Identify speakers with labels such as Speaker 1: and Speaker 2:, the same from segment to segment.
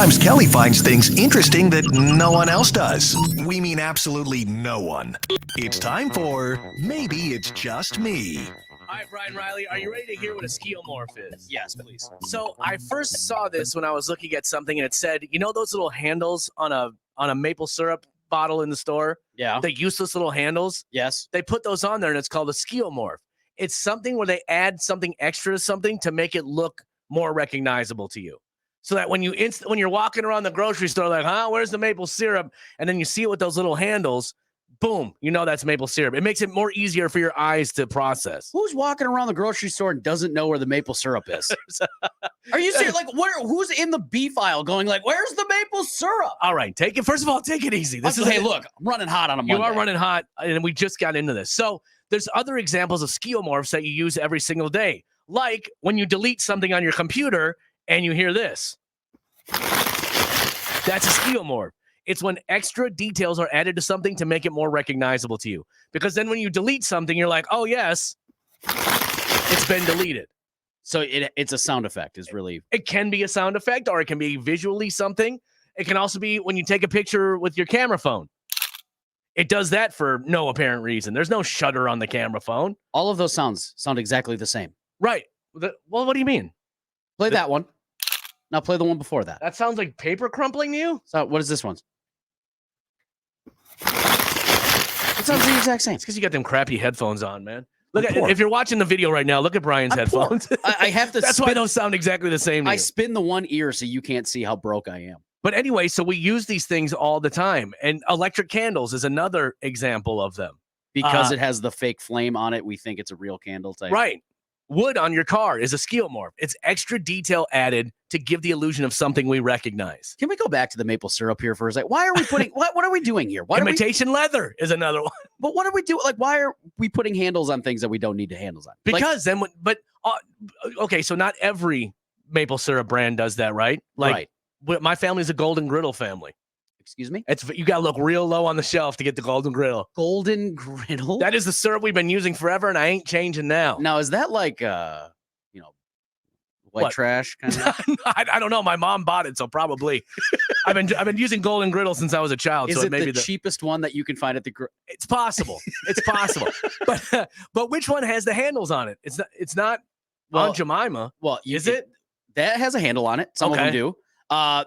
Speaker 1: Sometimes Kelly finds things interesting that no one else does. We mean absolutely no one. It's time for Maybe It's Just Me.
Speaker 2: All right, Brian Riley, are you ready to hear what a Skeuomorph is?
Speaker 3: Yes, please.
Speaker 2: So I first saw this when I was looking at something, and it said, you know those little handles on a maple syrup bottle in the store?
Speaker 3: Yeah.
Speaker 2: The useless little handles?
Speaker 3: Yes.
Speaker 2: They put those on there, and it's called a Skeuomorph. It's something where they add something extra to something to make it look more recognizable to you. So that when you're walking around the grocery store, like, where's the maple syrup? And then you see it with those little handles, boom, you know that's maple syrup. It makes it more easier for your eyes to process.
Speaker 3: Who's walking around the grocery store and doesn't know where the maple syrup is? Are you serious? Like, who's in the beef aisle going like, where's the maple syrup?
Speaker 2: All right, first of all, take it easy.
Speaker 3: Hey, look, I'm running hot on a Monday.
Speaker 2: You are running hot, and we just got into this. So there's other examples of Skeuomorphs that you use every single day, like when you delete something on your computer and you hear this. That's a Skeuomorph. It's when extra details are added to something to make it more recognizable to you. Because then when you delete something, you're like, oh, yes, it's been deleted.
Speaker 3: So it's a sound effect is really.
Speaker 2: It can be a sound effect, or it can be visually something. It can also be when you take a picture with your camera phone. It does that for no apparent reason. There's no shutter on the camera phone.
Speaker 3: All of those sounds sound exactly the same.
Speaker 2: Right. Well, what do you mean?
Speaker 3: Play that one. Now play the one before that.
Speaker 2: That sounds like paper crumpling to you?
Speaker 3: So what is this one? It sounds the exact same.
Speaker 2: It's because you got them crappy headphones on, man. Look at if you're watching the video right now, look at Brian's headphones.
Speaker 3: I have to.
Speaker 2: That's why those sound exactly the same.
Speaker 3: I spin the one ear so you can't see how broke I am.
Speaker 2: But anyway, so we use these things all the time. And electric candles is another example of them.
Speaker 3: Because it has the fake flame on it, we think it's a real candle type.
Speaker 2: Right. Wood on your car is a Skeuomorph. It's extra detail added to give the illusion of something we recognize.
Speaker 3: Can we go back to the maple syrup here for a second? Why are we putting what are we doing here?
Speaker 2: Imitation leather is another one.
Speaker 3: But what are we doing? Like, why are we putting handles on things that we don't need to handles on?
Speaker 2: Because okay, so not every maple syrup brand does that, right? Like, my family's a Golden Griddle family.
Speaker 3: Excuse me?
Speaker 2: You got to look real low on the shelf to get the Golden Griddle.
Speaker 3: Golden Griddle?
Speaker 2: That is the syrup we've been using forever, and I ain't changing now.
Speaker 3: Now, is that like, white trash kind of?
Speaker 2: I don't know. My mom bought it, so probably. I've been using Golden Griddle since I was a child.
Speaker 3: Is
Speaker 2: so
Speaker 3: it
Speaker 2: maybe
Speaker 3: the cheapest one that you can find at the?
Speaker 2: It's possible. It's possible. But which one has the handles on it? It's not Aunt Jemima.
Speaker 3: Well,
Speaker 2: is it?
Speaker 3: That has a handle on it. Some of them do.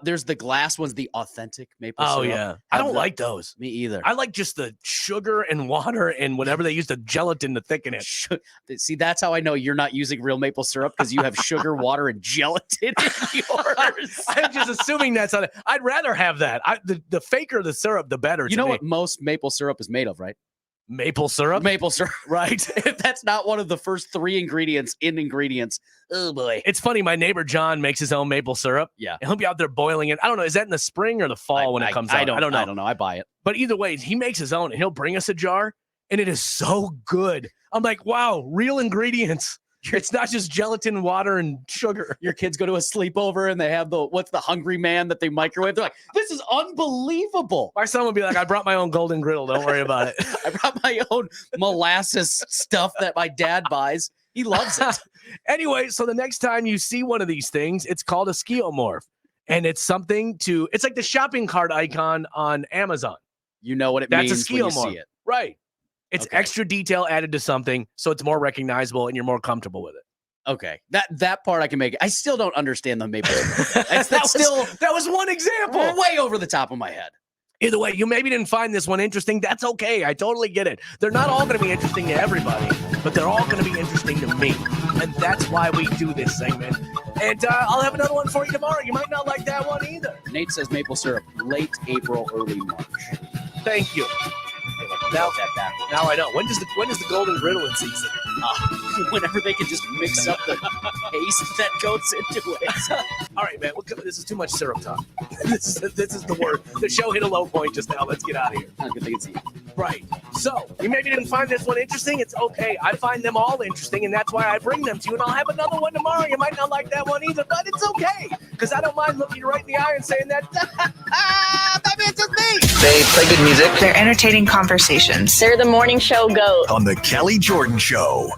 Speaker 3: There's the glass ones, the authentic maple syrup.
Speaker 2: Oh, yeah. I don't like those.
Speaker 3: Me either.
Speaker 2: I like just the sugar and water and whatever they use the gelatin to thicken it.
Speaker 3: See, that's how I know you're not using real maple syrup, because you have sugar, water, and gelatin in yours.
Speaker 2: I'm just assuming that's on it. I'd rather have that. The faker the syrup, the better.
Speaker 3: You know what most maple syrup is made of, right?
Speaker 2: Maple syrup?
Speaker 3: Maple syrup.
Speaker 2: Right.
Speaker 3: If that's not one of the first 3 ingredients in ingredients, oh boy.
Speaker 2: It's funny. My neighbor John makes his own maple syrup.
Speaker 3: Yeah.
Speaker 2: And he'll be out there boiling it. I don't know. Is that in the spring or the fall when it comes out? I don't know.
Speaker 3: I don't know. I buy it.
Speaker 2: But either way, he makes his own and he'll bring us a jar and it is so good. I'm like, wow, real ingredients. It's not just gelatin, water, and sugar.
Speaker 3: Your kids go to a sleepover and they have what's the Hungry Man that they microwave. They're like, this is unbelievable.
Speaker 2: My son would be like, I brought my own Golden Griddle. Don't worry about it.
Speaker 3: I brought my own molasses stuff that my dad buys. He loves it.
Speaker 2: Anyway, so the next time you see one of these things, it's called a Skeuomorph. And it's something it's like the shopping cart icon on Amazon.
Speaker 3: You know what it
Speaker 2: means
Speaker 3: when you see it.
Speaker 2: Right. It's extra detail added to something, so it's more recognizable and you're more comfortable with it.
Speaker 3: Okay, that part I can make. I still don't understand the maple syrup.
Speaker 2: That was one example.
Speaker 3: Way over the top of my head.
Speaker 2: Either way, you maybe didn't find this one interesting. That's okay. I totally get it. They're not all going to be interesting to everybody, but they're all going to be interesting to me. And that's why we do this segment. And I'll have another one for you tomorrow. You might not like that one either.
Speaker 3: Nate says maple syrup, late April, early March.
Speaker 2: Thank you. Now I know. When is the Golden Griddle in season?
Speaker 3: Whenever they can just mix up the paste that goes into it.
Speaker 2: All right, man. This is too much syrup talk. This is the word. The show hit a low point just now. Let's get out of here.
Speaker 3: I don't think it's easy.
Speaker 2: Right. So, you maybe didn't find this one interesting. It's okay. I find them all interesting, and that's why I bring them to you. And I'll have another one tomorrow. You might not like that one either, but it's okay. Because I don't mind looking you right in the eye and saying that, that means it's me.
Speaker 4: They play good music.
Speaker 5: They're entertaining conversations.
Speaker 6: They're the morning show goat.
Speaker 1: On The Kelly Jordan Show.